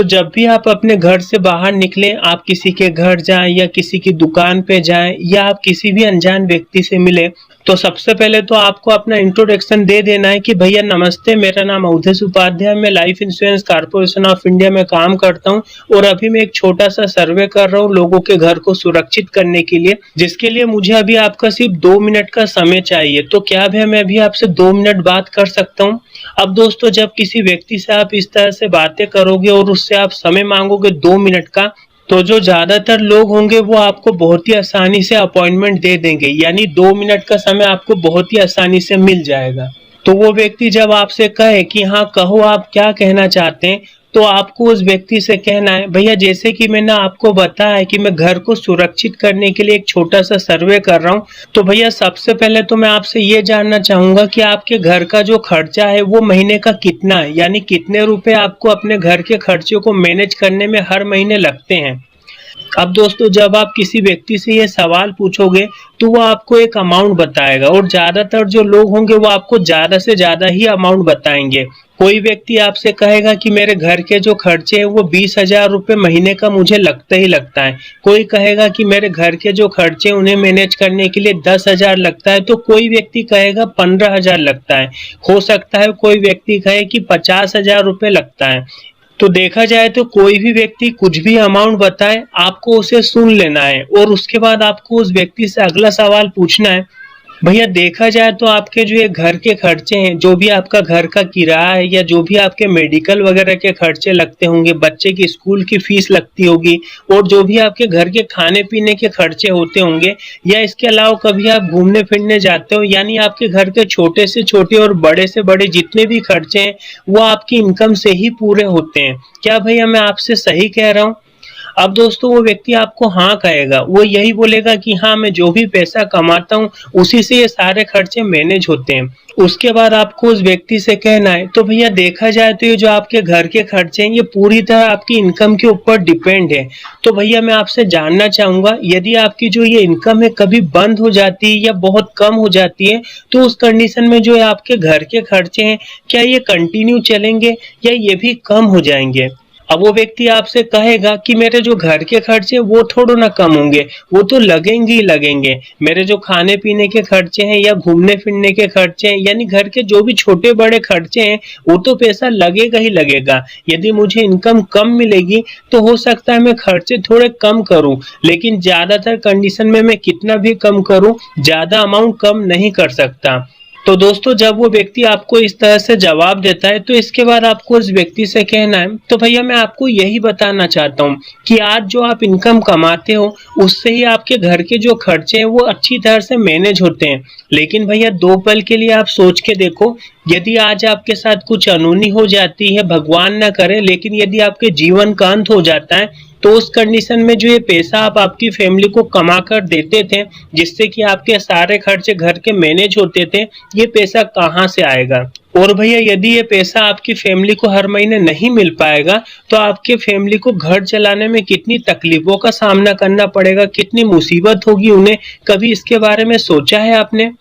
तो जब भी आप अपने घर से बाहर निकलें, आप किसी के घर जाएं या किसी की दुकान पे जाएं या आप किसी भी अनजान व्यक्ति से मिलें, तो सबसे पहले तो आपको अपना इंट्रोडक्शन दे देना है कि भैया नमस्ते, मेरा नाम अवधेश उपाध्याय, मैं life insurance corporation of India में काम करता हूं और अभी मैं एक छोटा सा सर्वे कर रहा हूं लोगों के घर को सुरक्षित करने के लिए, जिसके लिए मुझे अभी आपका सिर्फ 2 मिनट का समय चाहिए। तो क्या भैया मैं अभी आपसे 2 मिनट बात कर सकता हूं? अब दोस्तों, जब किसी व्यक्ति से आप इस तरह से बातें करोगे और उससे आप समय मांगोगे 2 मिनट का, तो जो ज्यादातर लोग होंगे वो आपको बहुत ही आसानी से अपॉइंटमेंट दे देंगे, यानी 2 मिनट का समय आपको बहुत ही आसानी से मिल जाएगा। तो वो व्यक्ति जब आपसे कहे कि हाँ कहो आप क्या कहना चाहते हैं, तो आपको उस व्यक्ति से कहना है, भैया जैसे कि मैंने आपको बताया है कि मैं घर को सुरक्षित करने के लिए एक छोटा सा सर्वे कर रहा हूँ, तो भैया सबसे पहले तो मैं आपसे ये जानना चाहूंगा कि आपके घर का जो खर्चा है वो महीने का कितना है, यानी कितने रुपए आपको अपने घर के खर्चे को मैनेज करने में हर महीने लगते हैं। अब दोस्तों, जब आप किसी व्यक्ति से ये सवाल पूछोगे तो वो आपको एक अमाउंट बताएगा और ज्यादातर जो लोग होंगे वो आपको ज्यादा से ज्यादा ही अमाउंट बताएंगे। कोई व्यक्ति आपसे कहेगा कि मेरे घर के जो खर्चे हैं वो 20,000 रुपये महीने का मुझे लगता ही लगता है, कोई कहेगा कि मेरे घर के जो खर्चे उन्हें मैनेज करने के लिए 10,000 लगता है, तो कोई व्यक्ति कहेगा 15,000 लगता है, हो सकता है कोई व्यक्ति कहे कि 50,000 रुपये लगता है। तो देखा जाए तो कोई भी व्यक्ति कुछ भी अमाउंट बताए, आपको उसे सुन लेना है और उसके बाद आपको उस व्यक्ति से अगला सवाल पूछना है, भैया देखा जाए तो आपके जो ये घर के खर्चे हैं, जो भी आपका घर का किराया है या जो भी आपके मेडिकल वगैरह के खर्चे लगते होंगे, बच्चे की स्कूल की फीस लगती होगी और जो भी आपके घर के खाने पीने के खर्चे होते होंगे, या इसके अलावा कभी आप घूमने फिरने जाते हो, यानी आपके घर के छोटे से छोटे और बड़े से बड़े जितने भी खर्चे हैं वो आपकी इनकम से ही पूरे होते हैं। क्या भैया मैं आपसे सही कह रहा हूँ? अब दोस्तों, वो व्यक्ति आपको हाँ कहेगा, वो यही बोलेगा कि हाँ मैं जो भी पैसा कमाता हूँ उसी से ये सारे खर्चे मैनेज होते हैं। उसके बाद आपको उस व्यक्ति से कहना है, तो भैया देखा जाए तो ये जो आपके घर के खर्चे हैं ये पूरी तरह आपकी इनकम के ऊपर डिपेंड है। तो भैया मैं आपसे जानना चाहूंगा, यदि आपकी जो ये इनकम है कभी बंद हो जाती है या बहुत कम हो जाती है, तो उस कंडीशन में जो है आपके घर के खर्चे हैं क्या ये कंटिन्यू चलेंगे या ये भी कम हो जाएंगे? अब वो व्यक्ति आपसे कहेगा कि मेरे जो घर के खर्चे वो थोड़ो ना कम होंगे, वो तो लगेंगे ही लगेंगे, मेरे जो खाने पीने के खर्चे हैं या घूमने फिरने के खर्चे हैं, यानी घर के जो भी छोटे बड़े खर्चे हैं वो तो पैसा लगेगा ही लगेगा। यदि मुझे इनकम कम मिलेगी तो हो सकता है मैं खर्चे थोड़े कम करूं, लेकिन ज्यादातर कंडीशन में मैं कितना भी कम करूं ज्यादा अमाउंट कम नहीं कर सकता। तो दोस्तों, जब वो व्यक्ति आपको इस तरह से जवाब देता है तो इसके बाद आपको उस व्यक्ति से कहना है, तो भैया मैं आपको यही बताना चाहता हूँ कि आज जो आप इनकम कमाते हो उससे ही आपके घर के जो खर्चे हैं वो अच्छी तरह से मैनेज होते हैं। लेकिन भैया 2 पल के लिए आप सोच के देखो, यदि आज आपके साथ कुछ अनहोनी हो जाती है, भगवान ना करे, लेकिन यदि आपके जीवन का अंत हो जाता है, तो उस कंडीशन में जो ये पैसा आप आपकी फैमिली को कमा कर देते थे, जिससे कि आपके सारे खर्चे घर के मैनेज होते थे, ये पैसा कहाँ से आएगा? और भैया यदि ये पैसा आपकी फैमिली को हर महीने नहीं मिल पाएगा तो आपके फैमिली को घर चलाने में कितनी तकलीफों का सामना करना पड़ेगा, कितनी मुसीबत होगी उन्हें। कभी इसके बारे में सोचा है आपने?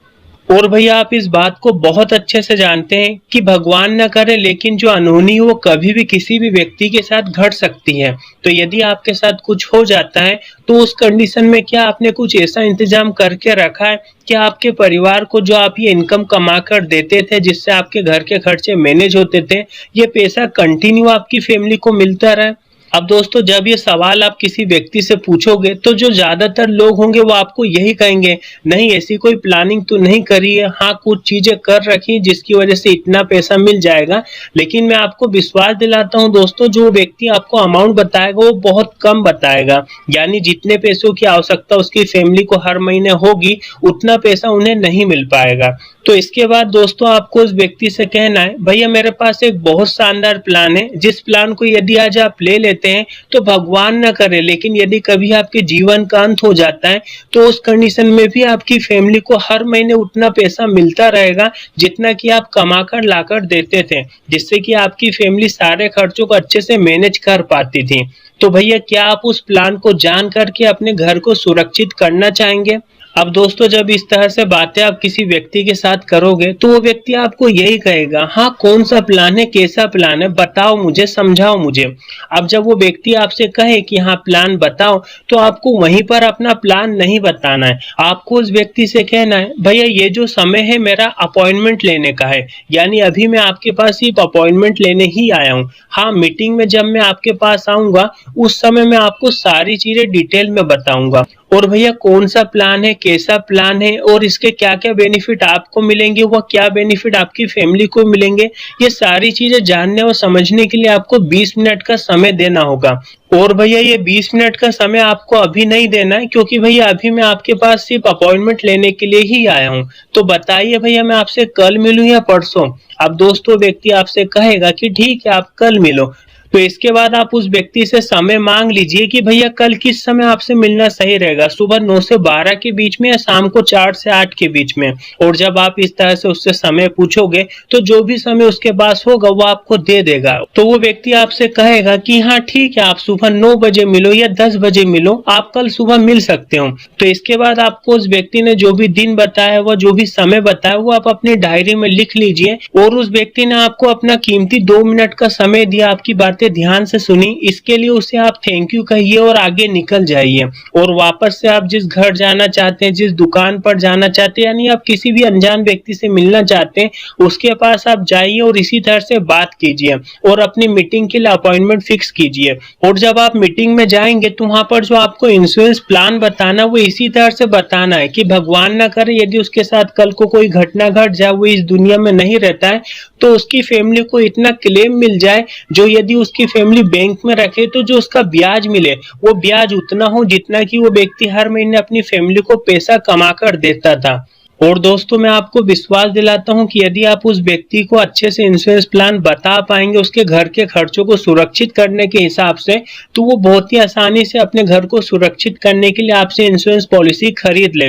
और भैया आप इस बात को बहुत अच्छे से जानते हैं कि भगवान न करे लेकिन जो अनहोनी हो वो कभी भी किसी भी व्यक्ति के साथ घट सकती है। तो यदि आपके साथ कुछ हो जाता है तो उस कंडीशन में क्या आपने कुछ ऐसा इंतजाम करके रखा है कि आपके परिवार को जो आप ये इनकम कमा कर देते थे, जिससे आपके घर के खर्चे मैनेज होते थे, ये पैसा कंटिन्यू आपकी फैमिली को मिलता रहे? अब दोस्तों, जब ये सवाल आप किसी व्यक्ति से पूछोगे तो जो ज्यादातर लोग होंगे वो आपको यही कहेंगे, नहीं ऐसी कोई प्लानिंग तो नहीं करी है, हाँ कुछ चीजें कर रखी जिसकी वजह से इतना पैसा मिल जाएगा। लेकिन मैं आपको विश्वास दिलाता हूँ दोस्तों, जो व्यक्ति आपको अमाउंट बताएगा वो बहुत कम बताएगा, यानी जितने पैसों की आवश्यकता उसकी फैमिली को हर महीने होगी उतना पैसा उन्हें नहीं मिल पाएगा। तो इसके बाद दोस्तों, आपको उस व्यक्ति से कहना है, भैया मेरे पास एक बहुत शानदार प्लान है, जिस प्लान को यदि आज आप ले लेते हैं तो भगवान न करे लेकिन यदि कभी आपके जीवन का अंत हो जाता है तो उस कंडीशन में भी आपकी फैमिली को हर महीने उतना पैसा मिलता रहेगा जितना कि आप कमा कर लाकर देते थे, जिससे कि आपकी फैमिली सारे खर्चों को अच्छे से मैनेज कर पाती थी। तो भैया क्या आप उस प्लान को जान करके अपने घर को सुरक्षित करना चाहेंगे? अब दोस्तों जब इस तरह से बातें आप किसी व्यक्ति के साथ करोगे तो वो व्यक्ति आपको यही कहेगा, हाँ कौन सा प्लान है, कैसा प्लान है, बताओ मुझे, समझाओ मुझे। अब जब वो व्यक्ति आपसे कहे कि हाँ प्लान बताओ, तो आपको वहीं पर अपना प्लान नहीं बताना है। आपको उस व्यक्ति से कहना है, भैया ये जो समय है मेरा अपॉइंटमेंट लेने का है, यानी अभी मैं आपके पास सिर्फ अपॉइंटमेंट लेने ही आया हूँ। हाँ मीटिंग में जब मैं आपके पास आऊंगा उस समय मैं आपको सारी चीजें डिटेल में बताऊंगा। और भैया कौन सा प्लान है, कैसा प्लान है और इसके क्या क्या बेनिफिट आपको मिलेंगे, वह क्या बेनिफिट आपकी फैमिली को मिलेंगे, ये सारी चीजें जानने और समझने के लिए आपको 20 मिनट का समय देना होगा। और भैया ये 20 मिनट का समय आपको अभी नहीं देना है, क्योंकि भैया अभी मैं आपके पास सिर्फ अपॉइंटमेंट लेने के लिए ही आया हूँ। तो बताइए भैया मैं आपसे कल मिलूं या परसों। अब दोस्तों व्यक्ति आपसे कहेगा कि ठीक है आप कल मिलो। तो इसके बाद आप उस व्यक्ति से समय मांग लीजिए कि भैया कल किस समय आपसे मिलना सही रहेगा, सुबह 9 से 12 के बीच में या शाम को 4 से 8 के बीच में। और जब आप इस तरह से उससे समय पूछोगे तो जो भी समय उसके पास होगा वो आपको दे देगा। तो वो व्यक्ति आपसे कहेगा कि हाँ ठीक है आप सुबह 9 बजे मिलो या 10 बजे मिलो, आप कल सुबह मिल सकते हो। तो इसके बाद आपको उस व्यक्ति ने जो भी दिन बताया हुआ, जो भी समय बताया वो आप अपनी डायरी में लिख लीजिए। और उस व्यक्ति ने आपको अपना कीमती 2 मिनट का समय दिया, आपकी बातें ध्यान से सुनी, इसके लिए उसे आप थैंक यू कहिए और आगे निकल जाइए। और वापस से आप जिस घर जाना चाहते हैं, जिस दुकान पर जाना चाहते हैं, यानी आप किसी भी अनजान व्यक्ति से मिलना चाहते हैं, उसके पास आप जाइए और इसी तरह से बात कीजिए और अपनी मीटिंग के लिए अपॉइंटमेंट फिक्स कीजिए। और जब आप मीटिंग में जाएंगे तो वहां पर जो आपको इंश्योरेंस प्लान बताना वो इसी तरह से बताना है कि भगवान ना करे यदि उसके साथ कल को कोई घटना घट जाए, वो इस दुनिया में नहीं रहता है, तो उसकी फैमिली को इतना क्लेम मिल जाए जो यदि उसकी फैमिली बैंक में रखे तो जो उसका ब्याज मिले वो ब्याज उतना हो जितना कि वो व्यक्ति हर महीने अपनी फैमिली को पैसा कमा कर देता था। और दोस्तों मैं आपको विश्वास दिलाता हूं कि यदि आप उस व्यक्ति को अच्छे से इंश्योरेंस प्लान बता पाएंगे उसके घर के खर्चों को सुरक्षित करने के हिसाब से, तो वो बहुत ही आसानी से अपने घर को सुरक्षित करने के लिए आपसे इंश्योरेंस पॉलिसी खरीद लेगा।